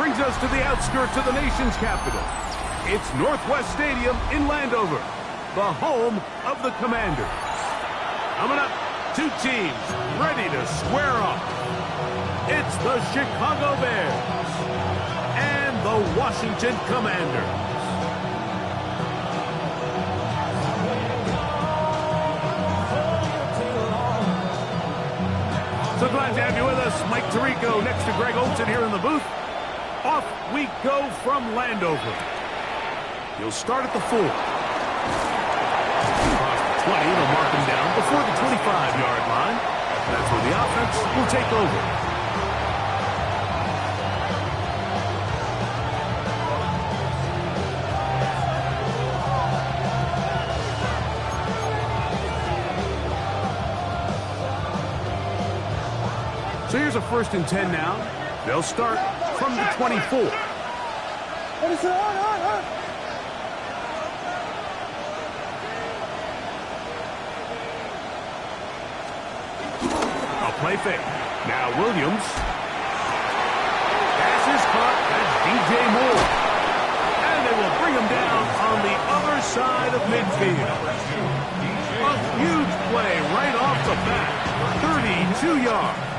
brings us to the outskirts of the nation's capital. It's Northwest Stadium in Landover, the home of the Commanders. Coming up, two teams ready to square off. It's the Chicago Bears and the Washington Commanders. So glad to have you with us. Mike Tirico next to Greg Olsen here in the booth. Off we go from Landover. He'll start at the 4. Across the 20, they'll mark him down before the 25-yard line. That's where the offense will take over. So here's a 1st and 10 now. They'll start from the 24. A play fake. Now Williams. Pass is caught. That's DJ Moore. And they will bring him down on the other side of midfield. A huge play right off the bat. 32 yards.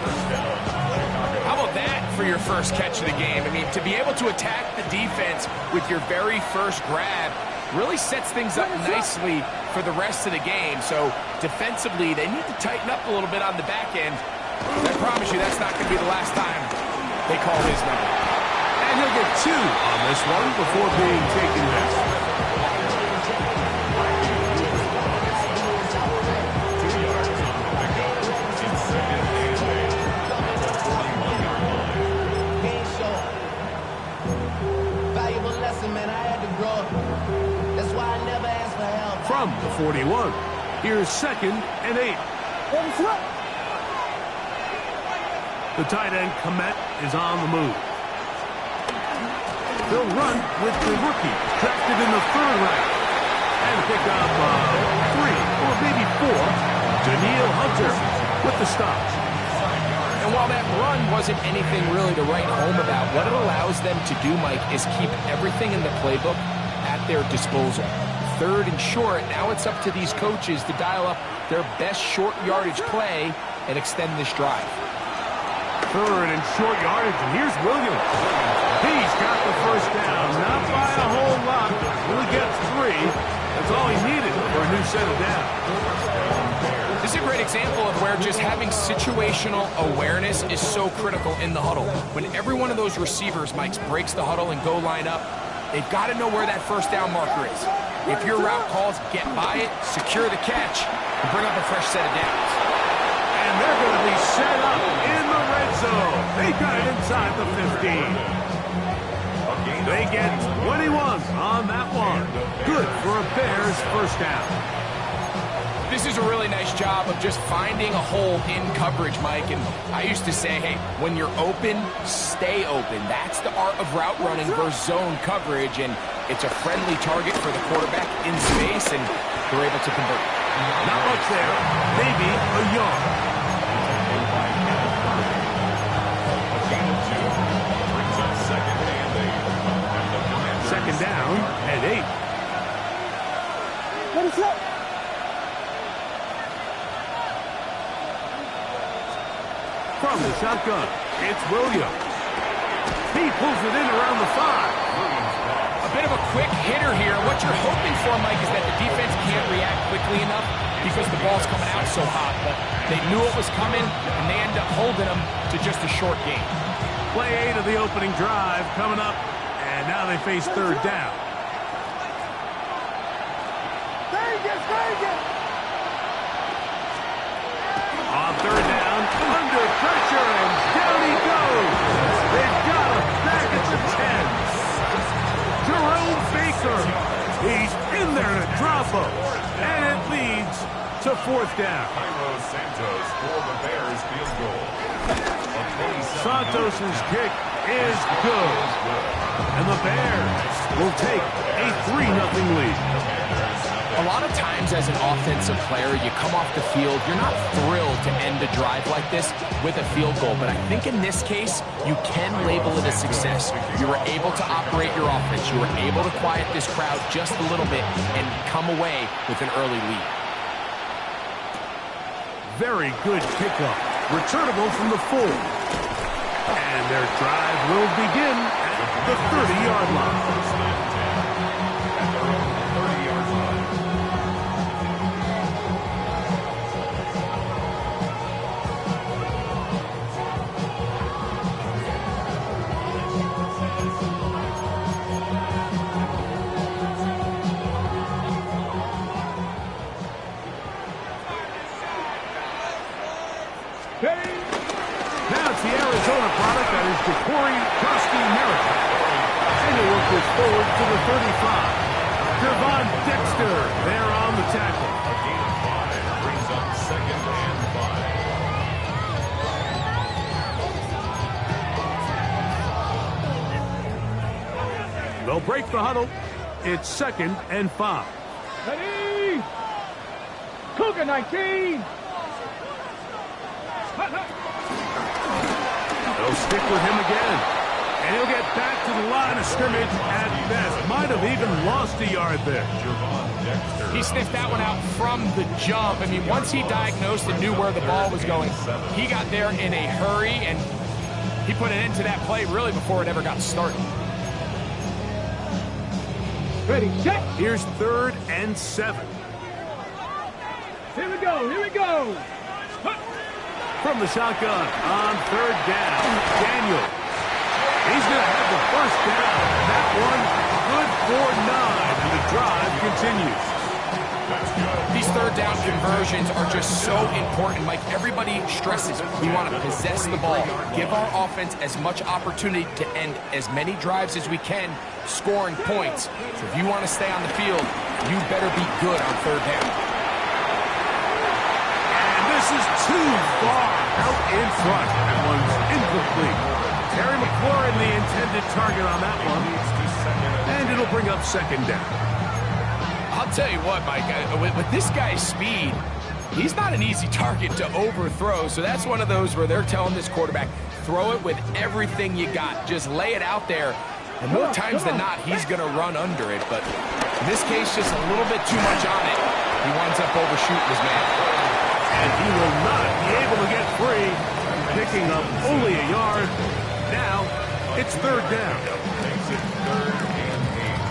How about that for your first catch of the game? I mean, to be able to attack the defense with your very first grab really sets things up nicely for the rest of the game. So defensively, they need to tighten up a little bit on the back end. I promise you that's not going to be the last time they call his number. And he'll get 2 on this one before being taken down. From the 41, here's 2nd and 8. The tight end, Komet, is on the move. They'll run with the rookie, drafted in the 3rd round. And pick up 3 or maybe 4. Daniil Hunter with the stop. And while that run wasn't anything really to write home about, what it allows them to do, Mike, is keep everything in the playbook at their disposal. 3rd and short, now it's up to these coaches to dial up their best short yardage play and extend this drive. 3rd and short yardage, and here's Williams. He's got the first down, not by a whole lot, only gets 3. That's all he needed for a new set of downs. This is a great example of where just having situational awareness is so critical in the huddle. When every one of those receivers, Mike, breaks the huddle and go line up, they've got to know where that first down marker is. If your route calls, get by it, secure the catch, and bring up a fresh set of downs. And they're going to be set up in the red zone. They got it inside the 15. They get 21 on that one. Good for a Bears first down. This is a really nice job of just finding a hole in coverage, Mike. And I used to say, hey, when you're open, stay open. That's the art of route running versus zone coverage. And it's a friendly target for the quarterback in space, and they're able to convert. Not much there. Maybe a yard. Second down and 8. What is that? From the shotgun, it's Williams. He pulls it in around the 5. A bit of a quick hitter here. What you're hoping for, Mike, is that the defense can't react quickly enough because the ball's coming out so hot. But they knew it was coming, and they end up holding them to just a short gain. Play 8 of the opening drive coming up, and now they face 3rd down. On 3rd down, under pressure, and down he goes. They've got him back at the 10. Jerome Baker, he's in there to drop him, and it leads to 4th down. Santos for the Bears field goal. Santos' kick is good, and the Bears will take a 3-0 lead. A lot of times as an offensive player, you come off the field, you're not thrilled to end a drive like this with a field goal. But I think in this case, you can label it a success. You were able to operate your offense. You were able to quiet this crowd just a little bit and come away with an early lead. Very good kickoff. Returnable from the 4. And their drive will begin at the 30-yard line. Now it's the Arizona product that is Decory Krusty Merritt. And he'll work this forward to the 35. Devon Dexter there on the tackle. A gain of 5 brings up 2nd and 5. They'll break the huddle. It's 2nd and 5. Ready? Cougar 19. They'll stick with him again. And he'll get back to the line of scrimmage at best. Might have even lost a yard there. He sniffed that one out from the jump. I mean, once he diagnosed and knew where the ball was going, he got there in a hurry, and he put an end to that play really before it ever got started. Ready, check. Here's 3rd and 7. Here we go, here we go. From the shotgun on 3rd down, Daniel. He's going to have the first down. That one good for 9, and the drive continues. These 3rd down conversions are just so important. Like everybody stresses, we want to possess the ball, give our offense as much opportunity to end as many drives as we can, scoring points. So if you want to stay on the field, you better be good on 3rd down. This is too far out in front. That one's incomplete. Terry McLaurin, the intended target on that one. And it'll bring up 2nd down. I'll tell you what, Mike, with this guy's speed, he's not an easy target to overthrow. So that's one of those where they're telling this quarterback, throw it with everything you got. Just lay it out there. And more times than not, he's going to run under it. But in this case, just a little bit too much on it. He winds up overshooting his man. And he will not be able to get free, picking up only a yard. Now, it's 3rd down. Makes it 3rd and 8.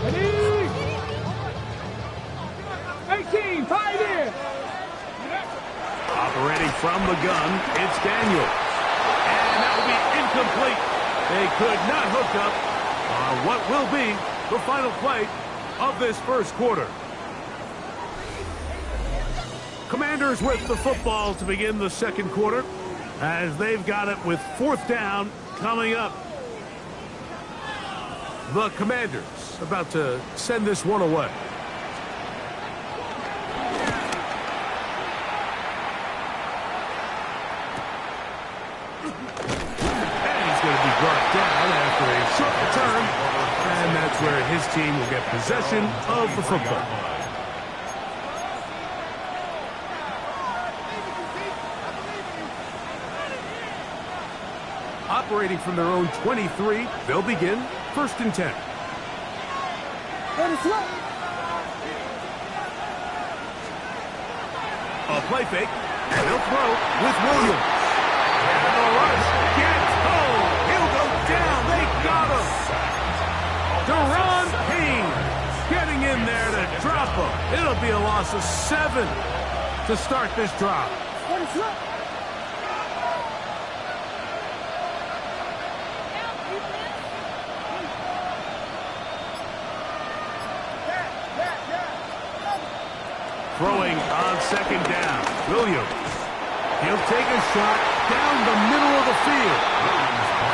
Ready? 18, 5 in. Operating from the gun, it's Daniel. And that will be incomplete. They could not hook up on what will be the final play of this first quarter. Commanders with the football to begin the 2nd quarter as they've got it with 4th down coming up. The Commanders about to send this one away. And he's going to be brought down after a short return. And that's where his team will get possession of the football. Operating from their own 23, they'll begin 1st and 10. A play fake, and they'll throw with Williams. And the rush gets home. He'll go down. They got him. Deron King getting in there to drop him. It'll be a loss of 7 to start this drive. Throwing on 2nd down, Williams. He'll take a shot down the middle of the field.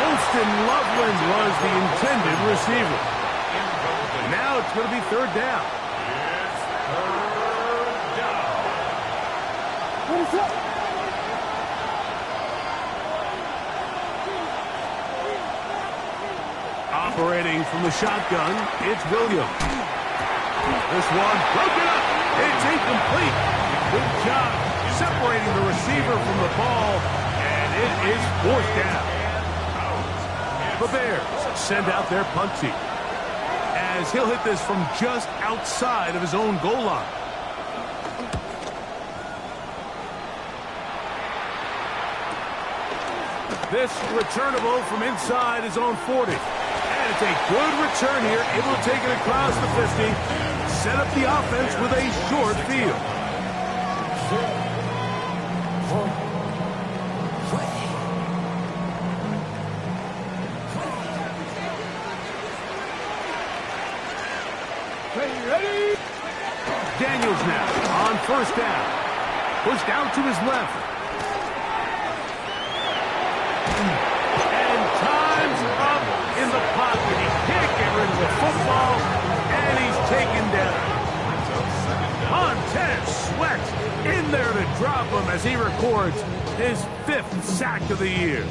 Holston Loveland was the intended receiver. Now it's going to be 3rd down. It's 3rd down. from the shotgun. It's Williams. This one broken up. It's incomplete. Good job separating the receiver from the ball, and it is fourth down. The Bears send out their punt team, as he'll hit this from just outside of his own goal line. This returnable from inside his own 40. And it's a good return here, able to take it across the 50, set up the offense with a short field. Ready? Daniels now on first down. Pushed out to his left. And time's up in the pocket. He can't get rid of the football, and he's taken down. Montez Sweat in there to drop him as he records his 5th sack of the year.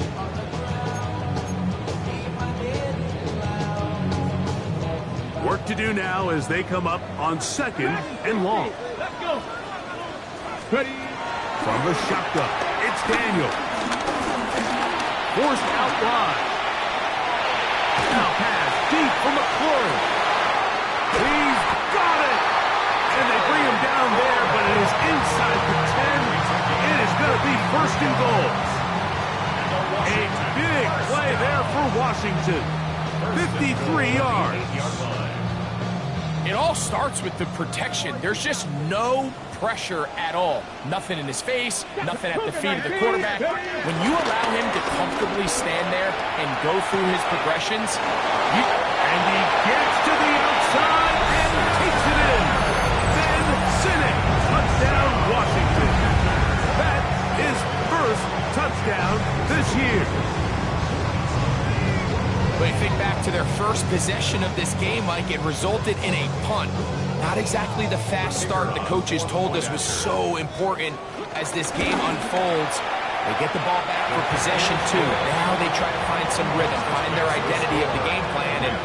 Work to do now as they come up on 2nd and long. Let's go. Ready? From the shotgun, it's Daniels. Forced out wide. Now pass deep from McClure. He's got it. And they bring him down there, but it is inside the 10. It is going to be 1st and goal. A big play there for Washington. 53 yards. It all starts with the protection. There's just no pressure at all. Nothing in his face, nothing at the feet of the quarterback. When you allow him to comfortably stand there and go through his progressions, and he gets to the outside and takes it in. Then Sinek, touchdown Washington. That is 1st touchdown this year. But you think back to their first possession of this game, Mike, it resulted in a punt. Not exactly the fast start the coaches told us was so important as this game unfolds. They get the ball back for possession 2. Now they try to find some rhythm, find their identity of the game plan, and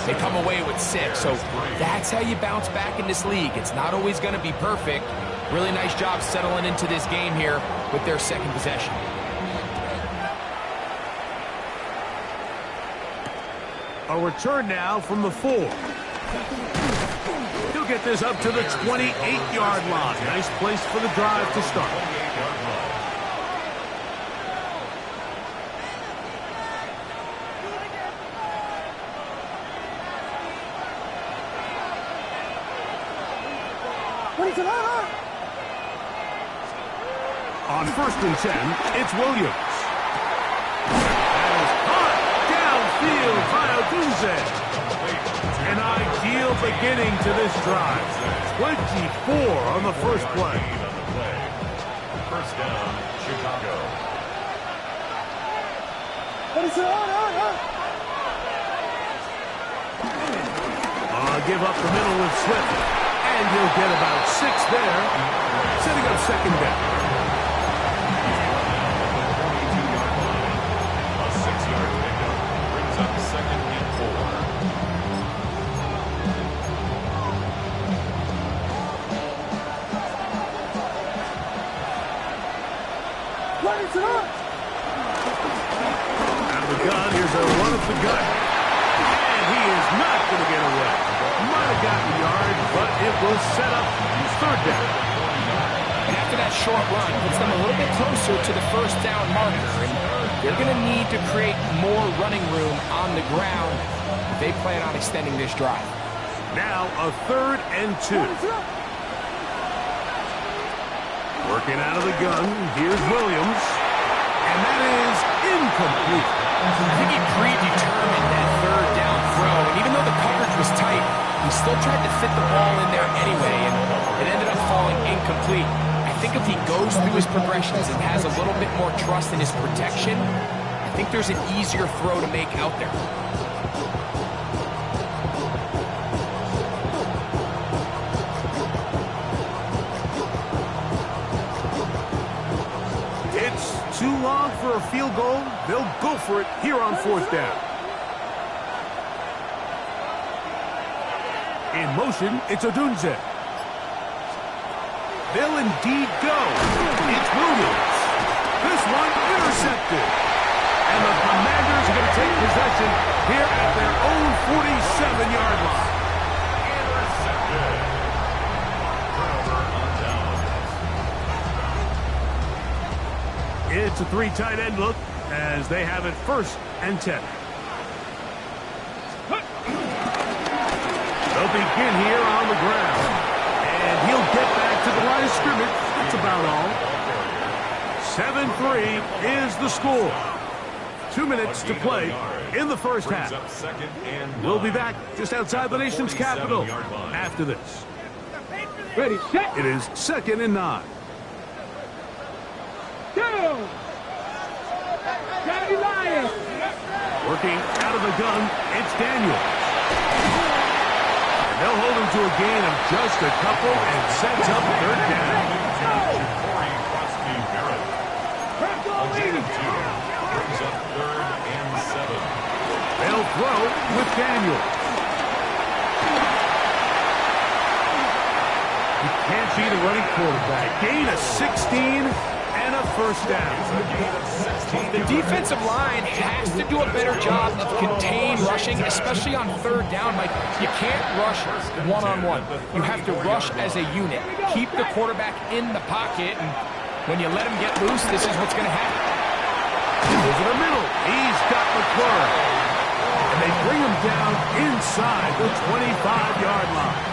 they come away with 6. So that's how you bounce back in this league. It's not always going to be perfect. Really nice job settling into this game here with their 2nd possession. A return now from the 4. He'll get this up to the 28-yard line. Nice place for the drive to start. On 1st and 10, it's Williams. Downfield by Odunze. An ideal beginning to this drive. 24 on the first play. 1st down, Chicago. Give up the middle with Swift. And he'll get about 6 there. Setting up 2nd down. A 6-yard pickup brings up 2nd and 4. Out of the gun, here's a run of the gut. And he is not going to get away. Might have gotten yards, but it will set up 3rd down. And after that short run, puts them a little bit closer to the 1st down marker. And they're going to need to create more running room on the ground if they plan on extending this drive. Now a 3rd and 2. Working out of the gun, here's Williams. And that is incomplete. I think he predetermined that 3rd down throw. And even though the coverage was tight, he still tried to fit the ball in there anyway. And it ended up falling incomplete. I think if he goes through his progressions and has a little bit more trust in his protection, I think there's an easier throw to make out there. Too long for a field goal. They'll go for it here on 4th down. In motion, it's Odunze. They'll indeed go. It's Williams. This one intercepted. And the Commanders are going to take possession here at their own 47-yard line. Intercepted. Turnover on down. It's a 3 tight end look as they have it 1st and 10. They'll begin here on the ground. And he'll get back to the line of scrimmage. That's about all. 7-3 is the score. 2 minutes to play in the first half. We'll be back just outside the nation's capital after this. Ready, set. It is 2nd and 9. Go. Johnny Lion. Working out of the gun, it's Daniel. And they'll hold him to a gain of just a couple and sets up 3rd down. Brings up 3rd and 7. They'll throw with Daniel. You can't beat a running quarterback. Gain of 16 and a 1st down. The defensive line has to do a better job of contained rushing, especially on 3rd down. Like, you can't rush one-on-one. You have to rush as a unit. Keep the quarterback in the pocket, and when you let him get loose, this is what's going to happen. Over the middle, he's got McClure. And they bring him down inside the 25-yard line.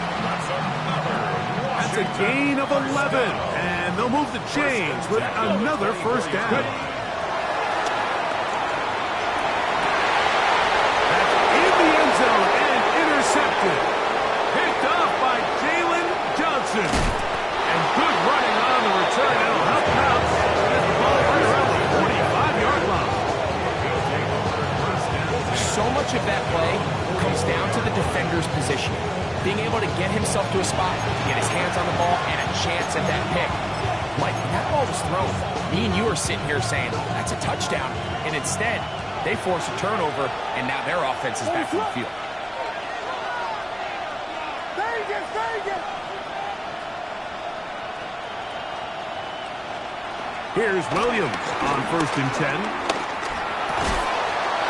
That's a gain of 11, and they'll move the chains with another 1st down. That's in the end zone and intercepted. Picked off by Jalen Johnson. And good running on the return. That'll help him out. Get the ball right around the 45-yard line. So much of that play comes down to the defender's position. Being able to get himself to a spot, get his hands on the ball, and a chance at that pick. Mike, when that ball was thrown, me and you are sitting here saying, that's a touchdown. And instead, they force a turnover, and now their offense is back on the field. Here's Williams on 1st and 10.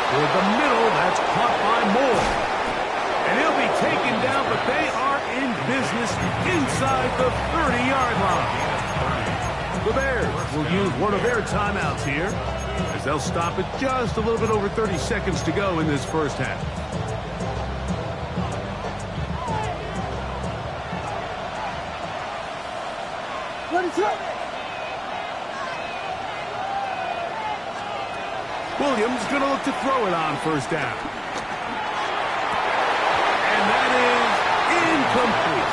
Toward the middle, that's caught by Moore. And he'll be taken down, but they are in business inside the 30-yard line. The Bears will use one of their timeouts here as they'll stop it just a little bit over 30 seconds to go in this first half. What is up? Williams going to look to throw it on 1st down. And that is incomplete.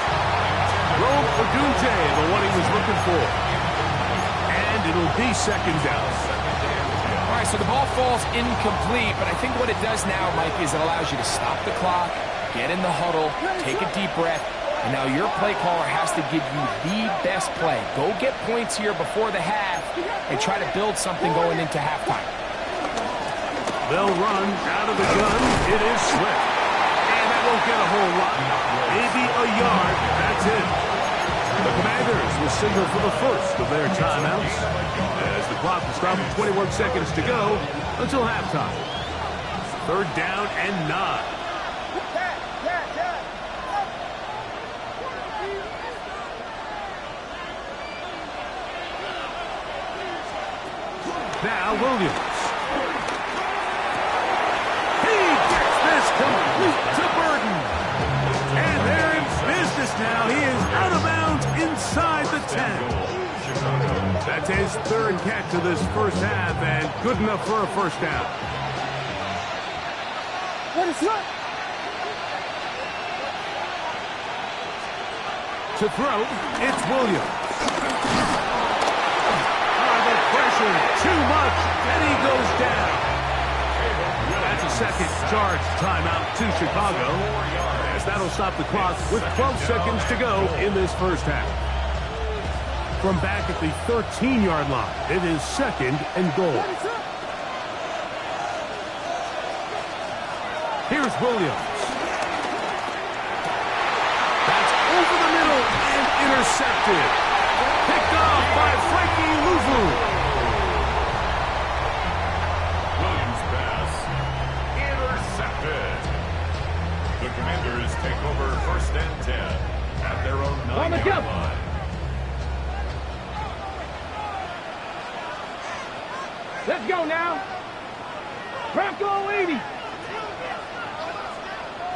Rome Odunze, the one he was looking for. And it'll be 2nd down. All right, so the ball falls incomplete, but I think what it does now, Mike, is it allows you to stop the clock, get in the huddle, take a deep breath, and now your play caller has to give you the best play. Go get points here before the half and try to build something going into halftime. They'll run out of the gun. It is Swift. And that won't get a whole lot. Maybe a yard. That's it. The Commanders will signal for the 1st of their timeouts as the clock will stop with 21 seconds to go until halftime. 3rd down and 9. Now Williams. Complete to Burton. And they're in business now. He is out of bounds inside the 10. That's his 3rd catch of this first half and good enough for a 1st down. What is up? To throw, it's Williams. The pressure, too much, and he goes down. That's a 2nd charge timeout to Chicago, as that'll stop the clock with 12 seconds to go in this first half. From back at the 13-yard line, it is 2nd and goal. Here's Williams. over the middle and intercepted. Picked off by Frankie Louvu. Williams' pass intercepted. The Commanders take over 1st and 10 at their own 9-yard line. Let's go now. Bronco 80.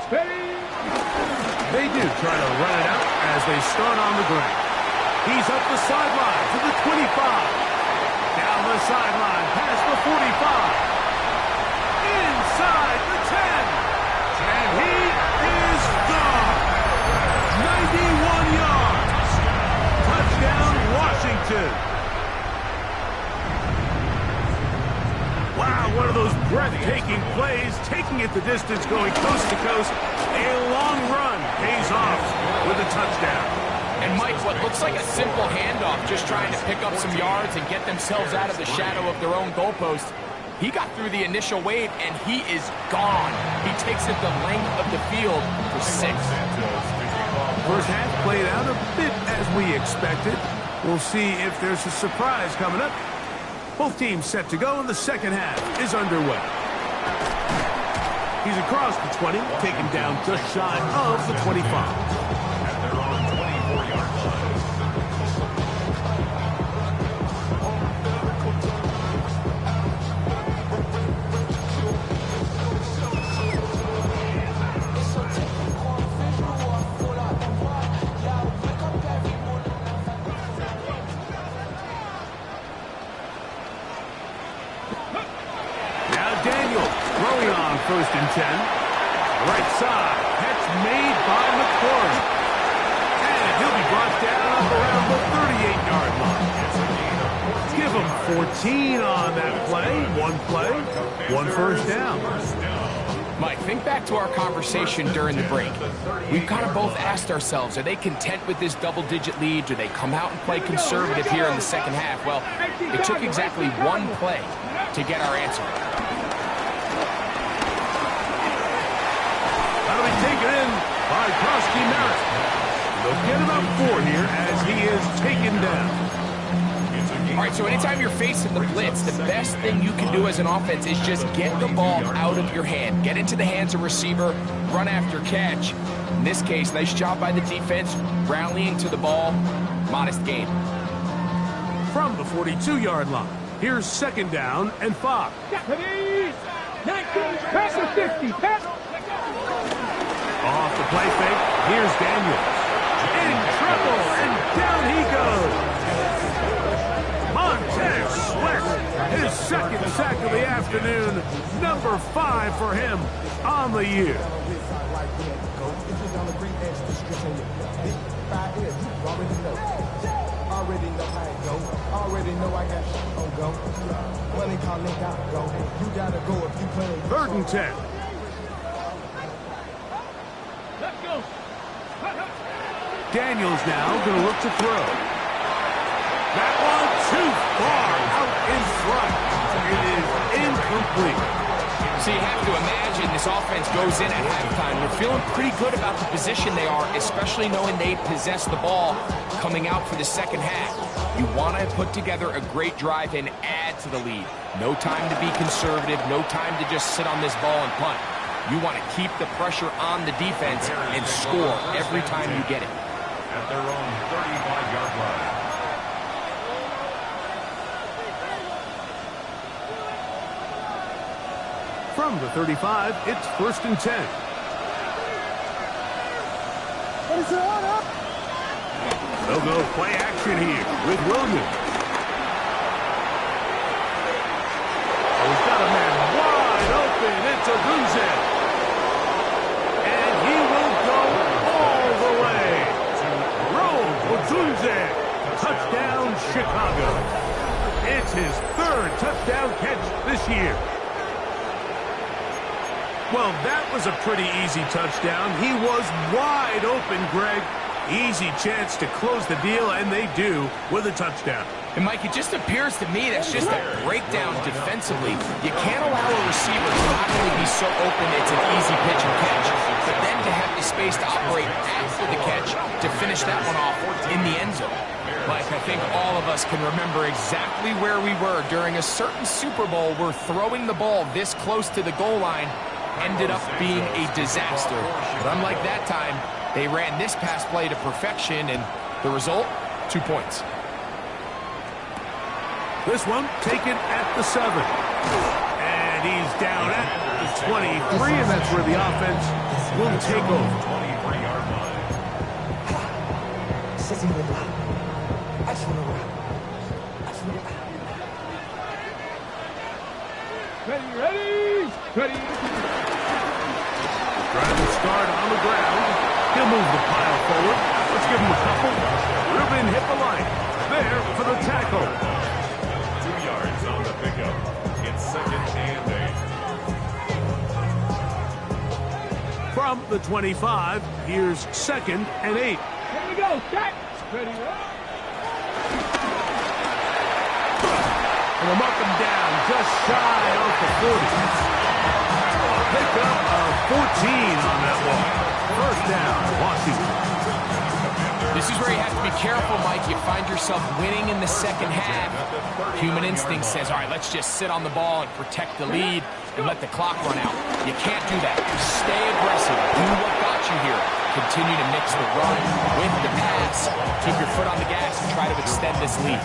Steady. They do try to run it out as they start on the ground. He's up the sideline to the 25. Down the sideline past the 45. Inside the 10. And he is gone. 91 yards. Touchdown, Washington. Wow, one of those breathtaking plays, taking it the distance, going coast to coast. A long run pays off with a touchdown. And Mike, what looks like a simple handoff, just trying to pick up some yards and get themselves out of the shadow of their own goalpost. He got through the initial wave, and he is gone. He takes it the length of the field for 6. First half played out a bit as we expected. We'll see if there's a surprise coming up. Both teams set to go, and the second half is underway. He's across the 20, taken down just shy of the 25. At their own 24-yard line. First and 10. Right side. Catch made by McCord. And he'll be brought down around the 38-yard line. Give him 14 on that play. One first down. Mike, think back to our conversation during the break. We've kind of both asked ourselves, are they content with this double-digit lead? Do they come out and play conservative here in the second half? Well, it took exactly one play to get our answer. Taken in by Krosky Merritt. They'll get about 4 here as he is taken down. All right, so anytime you're facing the blitz, the best thing you can do as an offense is just get the ball out of your hand. Get into the hands of receiver, run after catch. In this case, nice job by the defense, rallying to the ball. Modest gain. From the 42-yard line, here's 2nd down and 5. 19, pass the 50, pass. Off the play fake, here's Daniels. In trouble, and down he goes. Montez Sweat, his 2nd sack of the afternoon. Number 5 for him on the year. Third and 10. Daniels now going to look to throw. That one too far out in front. It is incomplete. So you have to imagine this offense goes in at halftime. We're feeling pretty good about the position they are, especially knowing they possess the ball coming out for the second half. You want to put together a great drive and add to the lead. No time to be conservative. No time to just sit on this ball and punt. You want to keep the pressure on the defense and score every time you get it. At their own 35-yard line. From the 35, it's 1st and 10. They'll go play action here with Williams. Oh, he's got a man wide open. It's Ogunze. And he will go all the way. Ogunze, touchdown Chicago. It's his 3rd touchdown catch this year. Well, that was a pretty easy touchdown. He was wide open, Greg. Easy chance to close the deal, and they do with a touchdown. And, Mike, it just appears to me that's just a breakdown defensively. You can't allow a receiver to not only be so open it's an easy pitch and catch, but then to have the space to operate after the catch to finish that one off in the end zone. Mike, I think all of us can remember exactly where we were during a certain Super Bowl where throwing the ball this close to the goal line ended up being a disaster. But unlike that time, they ran this pass play to perfection, and the result, 2 points. This one taken at the 7. And he's down at the 23, and that's where the offense will take over. 23-yard line. Ready. Driving start on the ground. He'll move the pile forward. Let's give him a couple. Reuben hit the line. There for the tackle. 2 yards on the pickup. It's 2nd and 8. From the 25, here's 2nd and 8. Here we go. Set. Ready. And we'll mark him down just shy of the 40. Pickup of 14 on that one. First down, Washington. This is where you have to be careful, Mike. You find yourself winning in the second half. Human instinct says, all right, let's just sit on the ball and protect the lead and let the clock run out. You can't do that. Stay aggressive. Do what got you here. Continue to mix the run with the pass. Keep your foot on the gas and try to extend this lead.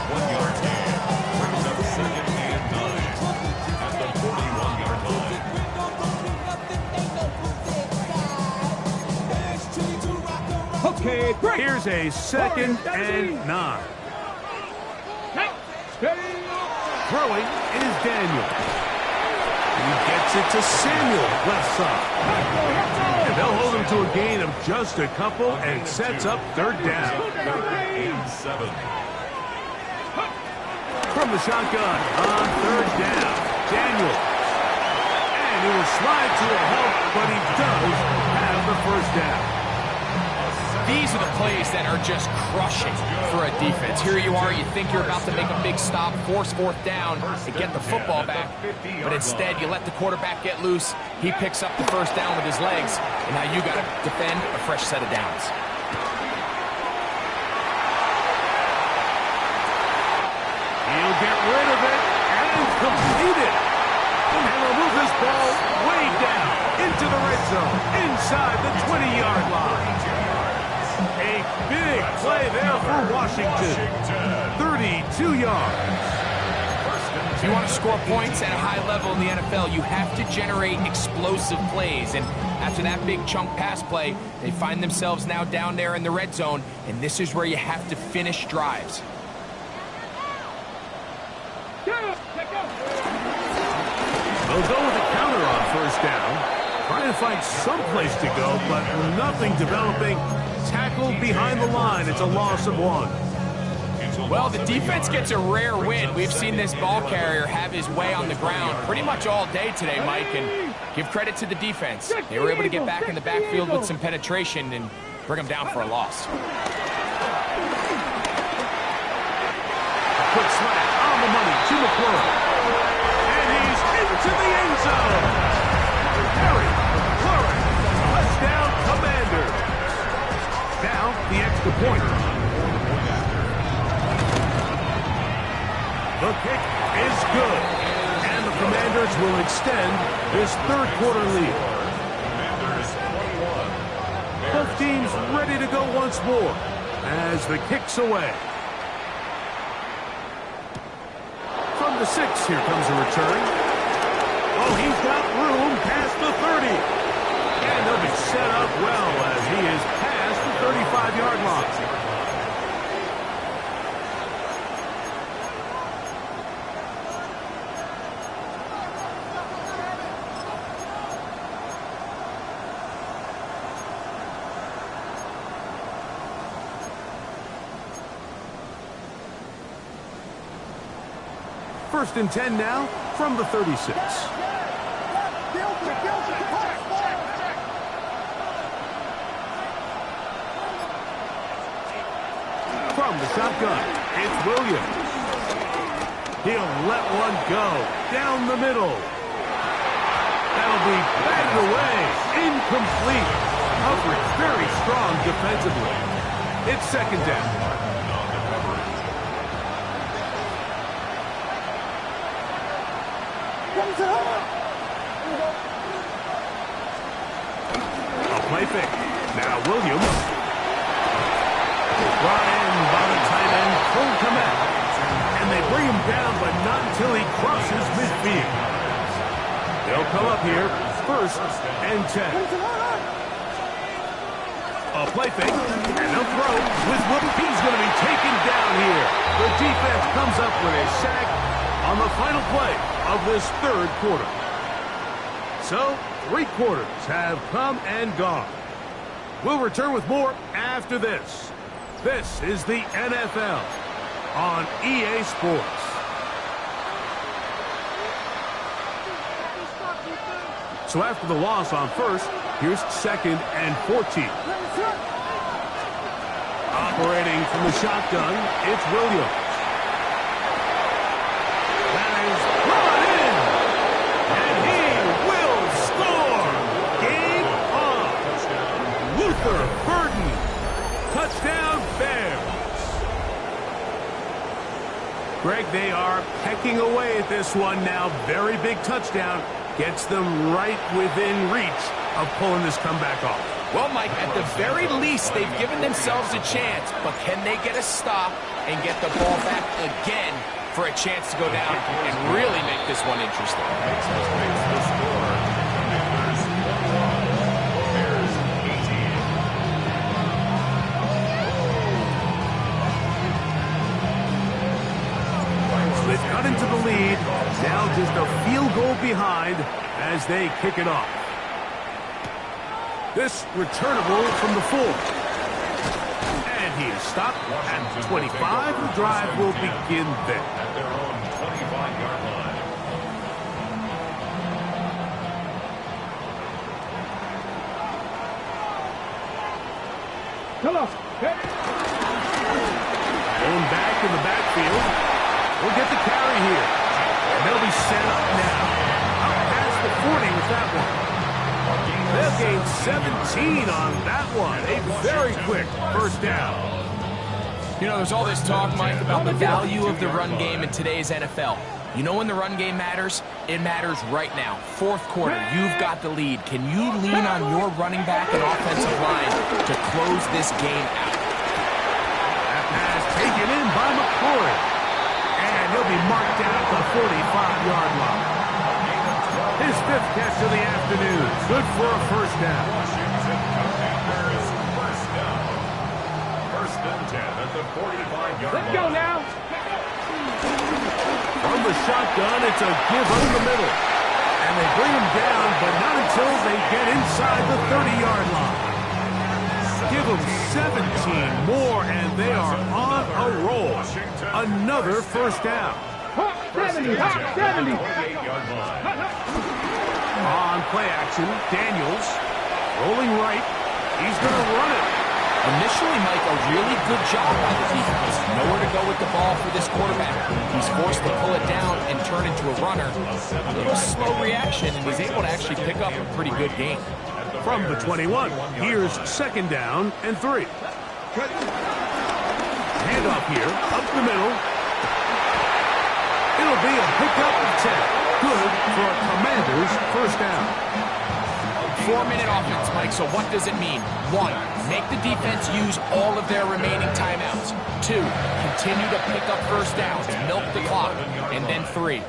1 yard gain. Brings up 2nd and 9 at the 41-yard line. Okay, break. Here's a 2nd and 9. Ready. Throwing is Daniel. He gets it to Samuel, left side. And they'll hold him to a gain of just a couple and sets up 3rd down. 3rd and 7. From the shotgun on 3rd down, Daniel. And he will slide to a halt, but he does have the 1st down. These are the plays that are just crushing for a defense. Here you are, you think you're about to make a big stop, force 4th down, and get the football back. But instead, you let the quarterback get loose. He picks up the 1st down with his legs, and now you got to defend a fresh set of downs. He'll get rid of it and complete it. And he'll move this ball way down into the red zone, inside the 20-yard line. A big play there for Washington. 32 yards. If you want to score points at a high level in the NFL, you have to generate explosive plays. And after that big chunk pass play, they find themselves now down there in the red zone. And this is where you have to finish drives. They'll go with a counter on 1st down. Trying to find some place to go, but nothing developing. Tackled behind the line. It's a loss of 1. Well, the defense gets a rare win. We've seen this ball carrier have his way on the ground pretty much all day today, Mike, and give credit to the defense. They were able to get back in the backfield with some penetration and bring them down for a loss. Quick slant on the money to McClure. And he's into the end zone. Harry McClure, touchdown Commanders. Now the extra point. The kick is good. And the Commanders will extend this 3rd quarter lead. Commanders 21. Both teams ready to go once more as the kick's away. From the 6, here comes a return. Oh, he's got room past the 30. And they'll be set up well as he is past the 35-yard line. First and 10 now from the 36. From From the shotgun, it's Williams. He'll let one go down the middle. That'll be batted away. Incomplete. Coverage very strong defensively. It's second down. A play fake. Now Williams. Brought in by the tight end, Cole Komet. And they bring him down, but not until he crosses midfield. They'll come up here, first and 10. A play fake, and they'll throw with what he's going to be taken down here. The defense comes up with a sack on the final play of this third quarter. So, 3 quarters have come and gone. We'll return with more after this. This is the NFL on EA Sports. So after the loss on first, here's second and 14. Operating from the shotgun, it's Williams. That is brought in, and he will score. Game on. Luther Burden. Touchdown Bears. Greg, they are pecking away at this one now. Very big touchdown. Gets them right within reach of pulling this comeback off. Well, Mike, at the very least, they've given themselves a chance, but can they get a stop and get the ball back again for a chance to go down and really make this one interesting? They've cut into the lead, now just a field goal behind as they kick it off. This returnable from the 4. And he is stopped at 25. The drive will begin there. At their own 25-yard line. Hello. Going back in the backfield. We'll get the carry here. And they'll be set up now. Up past the 40 with that one. They'll gain 17 on that one. A very quick first down. You know, there's all this talk, Mike, about the value of the run game in today's NFL. You know when the run game matters? It matters right now. Fourth quarter, you've got the lead. Can you lean on your running back and offensive line to close this game out? That pass taken in by McCoy. And he'll be marked down at the 45-yard line. His 5th catch of the afternoon. Good for a first down. Washington Commanders first down. First and 10 at the 45-yard line. Let's go now. From the shotgun, it's a give up the middle. And they bring him down, but not until they get inside the 30-yard line. Give them 17 more, and they are on a roll. Another first down. Hot 70, hot 70. On play action, Daniels rolling right. He's going to run it. Initially, Mike, a really good job by the defense. Nowhere to go with the ball for this quarterback. He's forced to pull it down and turn into a runner. A little slow reaction, and he's able to actually pick up a pretty good game. From the 21, here's second down and 3. Handoff here, up the middle. It'll be a pickup of 10. Good for a Commanders first down. 4-minute offense, Mike, so what does it mean? 1, make the defense use all of their remaining timeouts. 2, continue to pick up first downs, milk the clock. And then 3,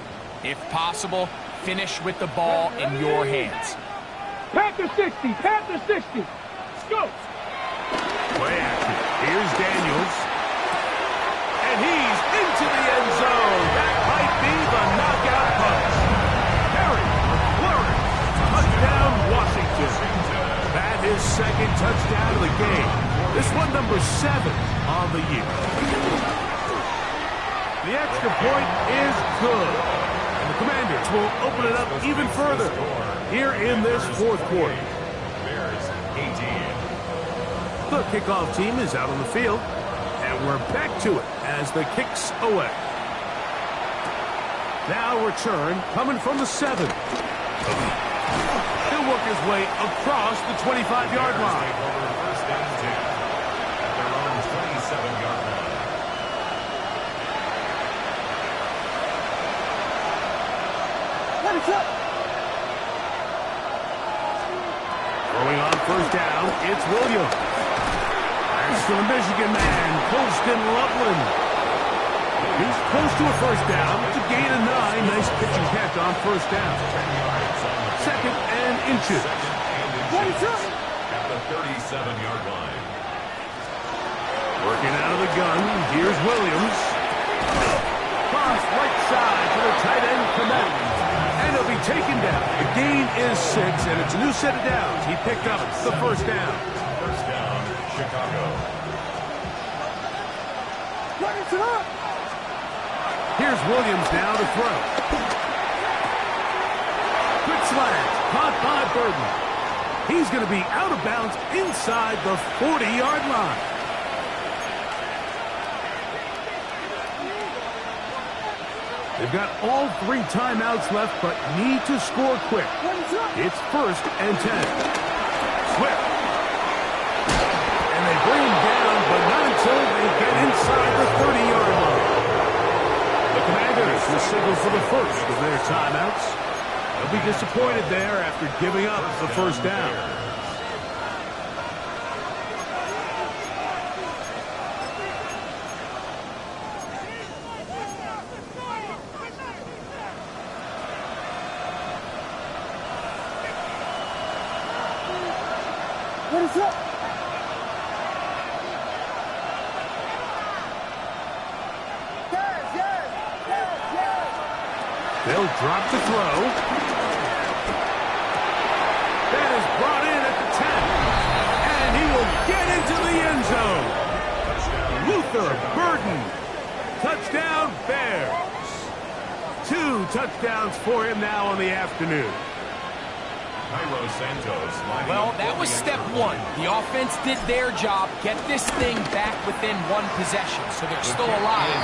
if possible, finish with the ball in your hands. Panther 60, Panther 60. Go. Play action. Here's Daniels. And he's into the end zone. That might be the knockout punch. Harry, McLaurin, touchdown Washington. That is second touchdown of the game. This one number 7 on the year. The extra point is good. And the Commanders will open it up even further here in this fourth quarter. Bears 18. The kickoff team is out on the field. And We're back to it as the kick's away. Now return coming from the 7. He'll work his way across the 25-yard line. First and 10 at their own 27-yard line. Throwing on first down, it's Williams. That's to the Michigan man, Colston Loveland. He's close to a first down. It's a gain of 9. Nice pitch and catch on first down. Second and inches. At the 37-yard line. Working out of the gun, here's Williams. Cross right side to the tight end Komet. And he'll be taken down. The gain is 6, and it's a new set of downs. He picked up the first down. First down, Chicago. Here's Williams now to throw. Good slant, caught by Burden. He's going to be out of bounds inside the 40-yard line. They've got all 3 timeouts left, but need to score quick. It's first and 10. Swift. And they bring him down, but not until they get inside the 30-yard line. The Commanders will signal for the first of their timeouts. They'll be disappointed there after giving up the first down. What is up? They'll drop the throw. That is brought in at the 10. And he will get into the end zone. Luther Burden. Touchdown, Bears. 2 touchdowns for him now on the afternoon. Well, that was step 1. The offense did their job, get this thing back within 1 possession, so they're still alive.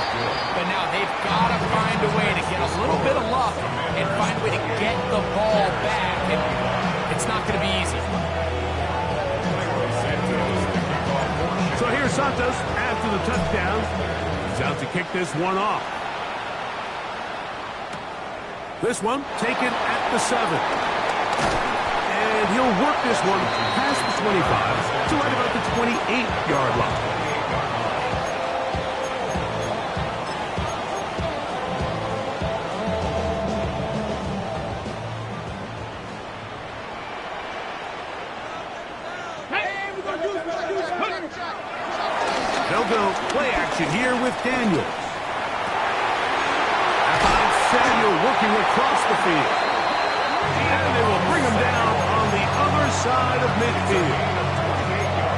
But now they've got to find a way to get a little bit of luck and find a way to get the ball back. And it's not going to be easy. So here's Santos after the touchdown. He's out to kick this one off. This one taken at the 7. And he'll work this one past the 25 to right about the 28-yard line. They'll go play action here with Daniels. Samuel working across the field. And they will bring him down on the other side of midfield.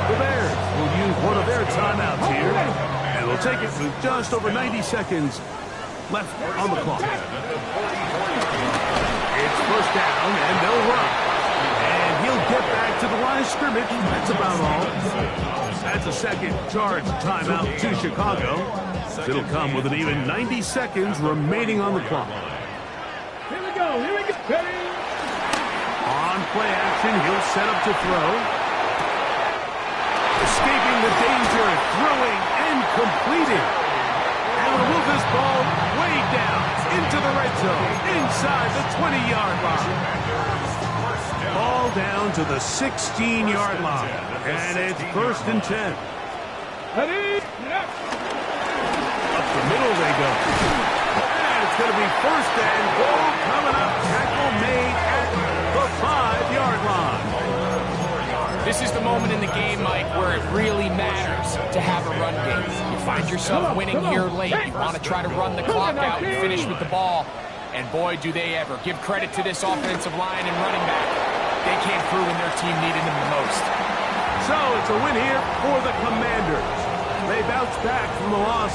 The Bears will use one of their timeouts here. And they'll take it with just over 90 seconds left on the clock. It's first down, and they'll run. And he'll get back to the line of scrimmage. That's about all. That's a second charge timeout to Chicago. It'll come with an even 90 seconds remaining on the clock. Here we go. On play action, he'll set up to throw. Escaping the danger, throwing and completing. And will move this ball way down into the red zone, inside the 20-yard line. Ball down to the 16-yard line. And it's first and 10. Ready? Up the middle they go. And it's going to be first and goal coming up. Tackle made at the 5-yard line. This is the moment in the game, Mike, where it really matters to have a run game. You find yourself winning here late. You want to try to run the clock out and finish with the ball. And boy, do they ever. Give credit to this offensive line and running back. They came through when their team needed them the most. So it's a win here for the Commanders. They bounce back from the loss